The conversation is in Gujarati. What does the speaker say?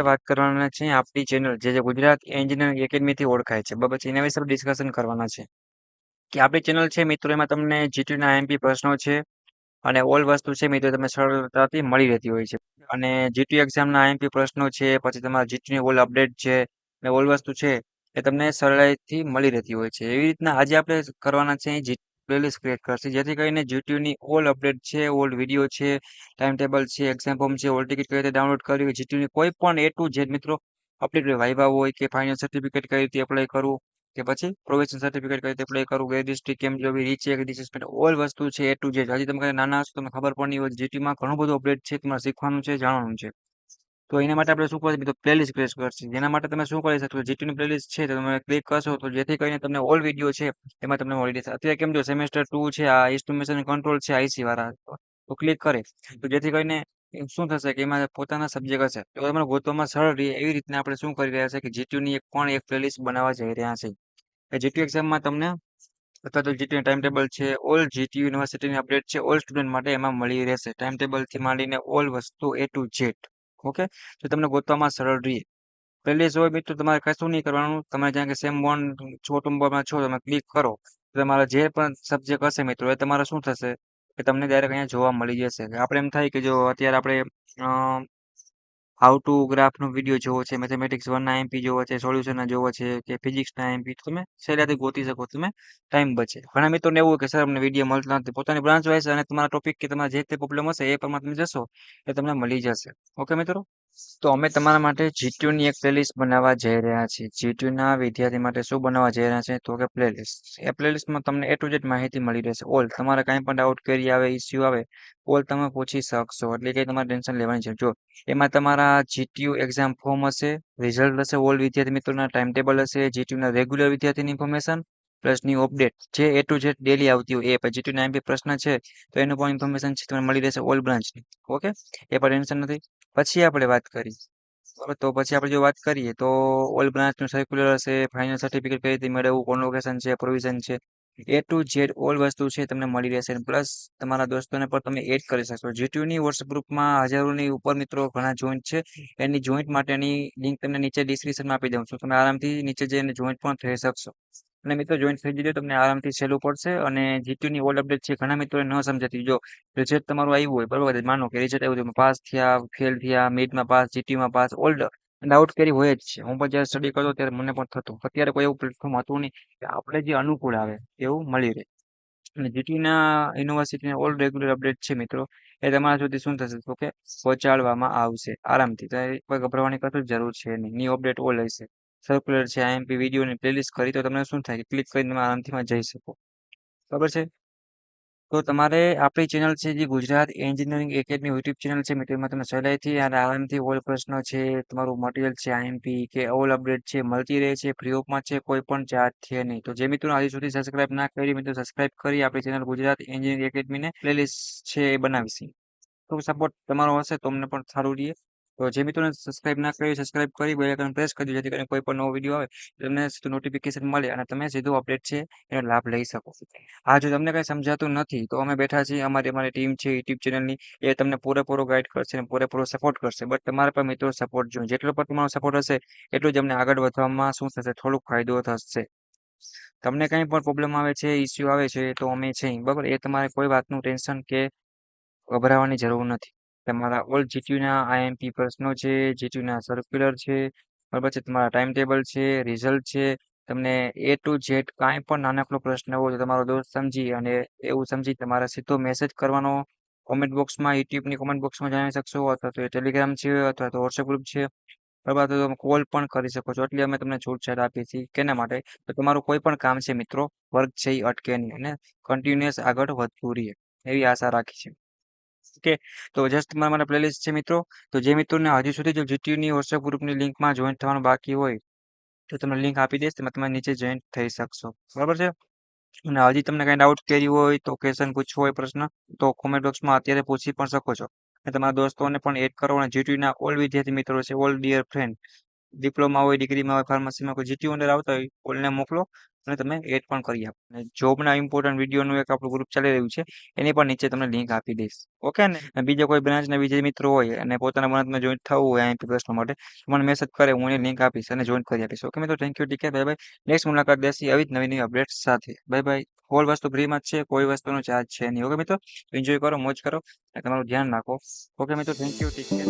વાત કરવાના છે આપણી ચેનલ જે ગુજરાત એન્જિનિયરિંગ એકેડમીથી ઓળખાય છે. બરાબર છે. એના વિશે ડિસ્કશન કરવાના છે કે આપણી ચેનલ છે મિત્રો એમાં તમને જીટીયુના આઈએમપી પ્રશ્નો છે અને ઓલ વસ્તુ છે મિત્રો તમને સરળતાથી મળી રહેતી હોય છે. અને જીટીયુ એક્ઝામના આઈએમપી પ્રશ્નો છે, પછી તમારા જીટીયુની ઓલ અપડેટ છે અને ઓલ વસ્તુ છે એ તમને સરળતાથી મળી રહેતી હોય છે. એવી રીતના આજે આપણે કરવાના છે પ્લેલિસ્ટ ક્રિએટ કરશે જેથી કરીને જીટીયુની ઓલ અપડેટ છે, ઓલ વિડીયો છે, ટાઈમ ટેબલ છે, એક્ઝામ ફોર્મ છે, ઓલ ટિકિટ કઈ રીતે ડાઉનલોડ કરવી, જીટીયુની કોઈ પણ A to Z મિત્રો અપડેટ હોય, વાઇવા હોય કે ફાઇનલ સર્ટિફિકેટ કઈ રીતે એપ્લાય કરવું કે પછી પ્રોવિઝન સર્ટિફિકેટ કઈ રીતે એપ્લાય કરવું, ગ્રેડ ડિસ્ટ્રિક્ટ કેમ જોવી, રીચેક, રિસેસમેન્ટ, ઓલ વસ્તુ છે A to Z. હજી તમે નાના હશો તમને ખબર પણ નહીં હોય જીટીયુમાં ઘણું બધું અપડેટ છે, તમારે શીખવાનું છે, જાણવાનું છે. તો એના માટે આપણે શું કરીશું મિત્રો પ્લેલિસ્ટ ક્રિએટ કરશે. જેના માટે તમે શું કરી શકશો જીટીયુની પ્લેલિસ્ટ છે તો તમે ક્લિક કરશો તો જેથી કરીને તમને ઓલ વિડીયો છે એમાં તમને મળી રહેશે. અત્યારે કેમ જો સેમેસ્ટર 2 છે, આ એસ્ટિમેશન કંટ્રોલ છે આઈસી વાળા તો ક્લિક કરે તો જેથી કરીને શું થશે કે એમાં પોતાના સબ્જેક્ટ હશે તો તમારે ગોતવામાં સરળ રહે એવી રીતના આપણે શું કરી રહ્યા છે કે જીટીયુની એક પ્લેલિસ્ટ બનાવવા જઈ રહ્યા છે. જીટીયુ એક્ઝામમાં તમને અથવા તો જીટીયુ ટાઈમ ટેબલ છે, ઓલ જીટીયુ યુનિવર્સિટીની અપડેટ છે, ઓલ સ્ટુડન્ટ માટે એમાં મળી રહેશે. ટાઈમ ટેબલથી માંડીને ઓલ વસ્તુ A to Z. ઓકે, તો તમને ગોતવામાં સરળ રહે. પ્લેલિસ્ટ હોય મિત્રો તમારે કશું નહીં કરવાનું. તમે જ્યાં કે સેમ 1 કુટુંબમાં છો તમે ક્લિક કરો તો તમારા જે પણ સબ્જેક્ટ હશે મિત્રો એ તમારે શું થશે કે તમને ડાયરેક્ટ અહીંયા જોવા મળી જશે. આપણે એમ થાય કે જો અત્યારે આપણે હાઉ ટુ ગ્રાફનો વિડીયો જોવો છે, મેથેમેટિક્સ 1ના આઈએમપી જોવો છે, સોલ્યુશનના જોવો છે કે ફિઝિક્સના આઈએમપી તમે સહેલાઈથી ગોતી શકો. તમે ટાઈમ બચે. ઘણા મિત્રોને એવું હોય કે સર અમને વિડીયો મળતા નથી. પોતાની બ્રાન્ચ વાઇઝ અને તમારા ટોપિક કે તમારા જે તે પ્રોબ્લેમ હશે એ પ્રમાણે તમે જશો એ તમને મળી જશે. ઓકે મિત્રો, તો અમે તમારા માટે જીટીયુની એક પ્લેલિસ્ટ બનાવવા જઈ રહ્યા છીએ. જીટીયુના વિદ્યાર્થી માટે શું બનાવવા જઈ રહ્યા છે તો કે પ્લેલિસ્ટ. એ પ્લેલિસ્ટમાં તમને A to Z માહિતી મળી રહેશે. ઓલ તમારે કાંઈ પણ ડાઉટ ક્વેરી આવે, ઇસ્યુ આવે, ઓલ તમે પૂછી શકશો. એટલે કે તમારે ટેન્શન લેવાની છે. જો એમાં તમારા જીટીયુ એક્ઝામ ફોર્મ હશે, રિઝલ્ટ હશે, ઓલ વિદ્યાર્થી મિત્રોના ટાઈમ ટેબલ હશે, જીટીયુના રેગ્યુલર વિદ્યાર્થીની ઇન્ફોર્મેશન પ્લસ ન્યૂ અપડેટ જે A to Z ડેલી આવતી હોય એ પછી જીટીયુના આઈએમપી પ્રશ્ન છે તો એનું પણ ઇન્ફોર્મેશન છે તમને મળી રહેશે ઓલ બ્રાન્ચની. ઓકે, એ પણ ટેન્શન નથી. પછી આપણે વાત કરી બરાબર, તો પછી આપણે જો વાત કરીએ તો ઓલ બ્રાન્ચનું સર્ક્યુલર હશે, ફાઇનલ સર્ટિફિકેટ કઈ રીતે મેળવવું, કોન્વોકેશન છે, પ્રોવિઝન છે, A to Z ઓલ વસ્તુ છે તમને મળી રહેશે. પ્લસ તમારા દોસ્તોને પણ તમે એડ કરી શકશો. જીટીયુની વોટ્સએપ ગ્રુપમાં હજારોની ઉપર મિત્રો ઘણા જોઈન્ટ છે. એની જોઈન્ટ માટેની લિંક તમને નીચે ડિસ્ક્રિપ્શનમાં આપી દઉં છું. તમે આરામથી નીચે જઈને જોઈન્ટ પણ થઈ શકશો. અને મિત્રો જોઈન્ટ થઈ જજો તમને આરામથી સહેલું પડશે. અને જીટીયુની ઓલ અપડેટ છે ઘણા મિત્રોને ન સમજાતી. જો રિઝલ્ટ તમારું આવ્યું હોય બરોબર, માનો કે રિઝલ્ટ આવ્યું તમે પાસ થયા, ફેલ થયા, મિડમાં પાસ, જીટીયુમાં પાસ, ઓલ ડાઉટ કેરી હોય જ છે. હું પણ જ્યારે સ્ટડી કરતો ત્યારે મને પણ થતું. અત્યારે કોઈ એવું પ્લેટફોર્મ હતું નહીં કે આપણે જે અનુકૂળ આવે એવું મળી રહે. અને જીટીયુના યુનિવર્સિટીના ઓલ રેગ્યુલર અપડેટ છે મિત્રો એ તમારા સુધી શું થશે તો કે પહોંચાડવામાં આવશે આરામથી. તો કોઈ ગભરાવાની કશું જ જરૂર છે નહીં. ન્યૂ અપડેટ ઓલ હશે. સર્ક્યુલર છે, આઈએમપી વિડીયોની પ્લેલિસ્ટ કરી તો તમને શું થાય કે ક્લિક કરીને તમે આરામથી જઈ શકો. બરાબર છે. તો તમારે આપણી ચેનલ છે જે Gujarat engineering academy YouTube channel છે મિત્રો એમાં તમે સહેલાઈથી અને આરામથી ઓલ પ્રશ્નો છે, તમારું મટીરિયલ છે, આઈએમપી કે ઓલ અપડેટ છે મળતી રહે છે. ફ્રી ઓફમાં છે, કોઈ પણ ચાર્જ છે નહીં. તો જે મિત્રો હજી સુધી સબસ્ક્રાઇબ ના કરી મિત્રો સબસ્ક્રાઇબ કરી આપણી ચેનલ ગુજરાત એન્જિનિયરિંગ એકેડમીને પ્લેલિસ્ટ છે એ બનાવીશી. તો સપોર્ટ તમારો હશે તો અમને પણ સારું રહે. તો જે મિત્રોને સબસ્ક્રાઇબ ના કરી સબસ્ક્રાઇબ કરી બેલ આઇકન પ્રેસ કરી જેથી કરીને કોઈ પણ નવો વિડીયો આવે તમને સીધું નોટિફિકેશન મળે અને તમે સીધું અપડેટ છે એનો લાભ લઈ શકો. આ જો તમને કંઈ સમજાતું નથી તો અમે બેઠા છીએ. અમારી ટીમ છે યુટ્યુબ ચેનલની એ તમને પૂરેપૂરો ગાઈડ કરશે અને પૂરેપૂરો સપોર્ટ કરશે. બટ તમારા પર મિત્રો સપોર્ટ જોઈએ. જેટલો પણ તમારો સપોર્ટ હશે એટલું જ અમને આગળ વધવામાં શું થશે થોડોક ફાયદો થશે. તમને કંઈ પણ પ્રોબ્લેમ આવે છે, ઇસ્યુ આવે છે તો અમે છે બરાબર. એ તમારે કોઈ વાતનું ટેન્શન કે ગભરાવાની જરૂર નથી. તમારા ઓલ જીટીયુના આઈએમપી પ્રશ્નો છે, જીટીયુના સર્ક્યુલર છે, બરાબર છે, તમારા ટાઈમ ટેબલ છે, રિઝલ્ટ છે, તમને A to Z કાંઈ પણ નાનકડો પ્રશ્ન હોય તો તમારો દોસ્ત સમજી અને એવું સમજી તમારે સીધો મેસેજ કરવાનો કોમેન્ટ બોક્સમાં, યુટ્યુબની કોમેન્ટ બોક્સમાં જણાવી શકશો અથવા તો ટેલિગ્રામ છે અથવા તો વોટ્સએપ ગ્રુપ છે અથવા તો તમે કોલ પણ કરી શકો છો. એટલે અમે તમને છૂટછાટ આપીએ છીએ. કેના માટે તો તમારું કોઈ પણ કામ છે મિત્રો વર્ક છે એ અટકે નહીં અને કન્ટિન્યુઅસ આગળ વધતું રહે એવી આશા રાખી છે. ઓકે, તો જસ્ટ તમારા માટે પ્લેલિસ્ટ છે મિત્રો. તો જે મિત્રોને હજી સુધી જો જીટીયુની વોટ્સએપ ગ્રુપની લિંકમાં જોઈન થવાનું બાકી હોય તો તમને લિંક આપી દઈશ. તમે નીચે જોઈન થઈ શકશો. બરાબર છે. અને હજી તમને કઈ ડાઉટ કર્યું હોય તો ક્વેશ્ચન પૂછવો હોય પ્રશ્ન તો કોમેન્ટ બોક્સમાં અત્યારે પૂછી પણ શકો છો. અને તમારા દોસ્તોને પણ એડ કરો અને જીટીયુના ઓલ વિદ્યાર્થી મિત્રો છે, ઓલ ડિયર ફ્રેન્ડ ડિપ્લોમા હોય, ડિગ્રીમાં હોય, ફાર્મસીમાં કોઈ જીટીયુ અંદર આવતા હોય, ઓલને મોકલો અને તમે એડ પણ કરી આપો. અને જોબના ઇમ્પોર્ટન્ટ વિડીયોનું એક આપણું ગ્રુપ ચાલી રહ્યું છે, એની પણ નીચે તમને લિંક આપી દઈશ. ઓકે ને? અને બીજા કોઈ બ્રાન્ચના બીજા મિત્રો હોય અને પોતાના બ્રાન્ચમાં જોઈન થવું હોય આઈએમપી પ્રશ્નો માટે, તો મને મેસેજ કરે, હું એને લિંક આપીશ અને જોઈન કરી આપીશ. ઓકે મિત્રો, thank you, take care, bye bye. Next મુલાકાત દેશી આવી જ નવી નવી અપડેટ્સ સાથે. Bye bye. હોલ વસ્તુ ફ્રીમાં જ છે, કોઈ વસ્તુનો ચાર્જ છે નહીં. ઓકે મિત્રો, એન્જોય કરો, મોજ કરો અને તમારું ધ્યાન રાખો. ઓકે મિત્રો, થેન્ક યુ, ટેક કેર.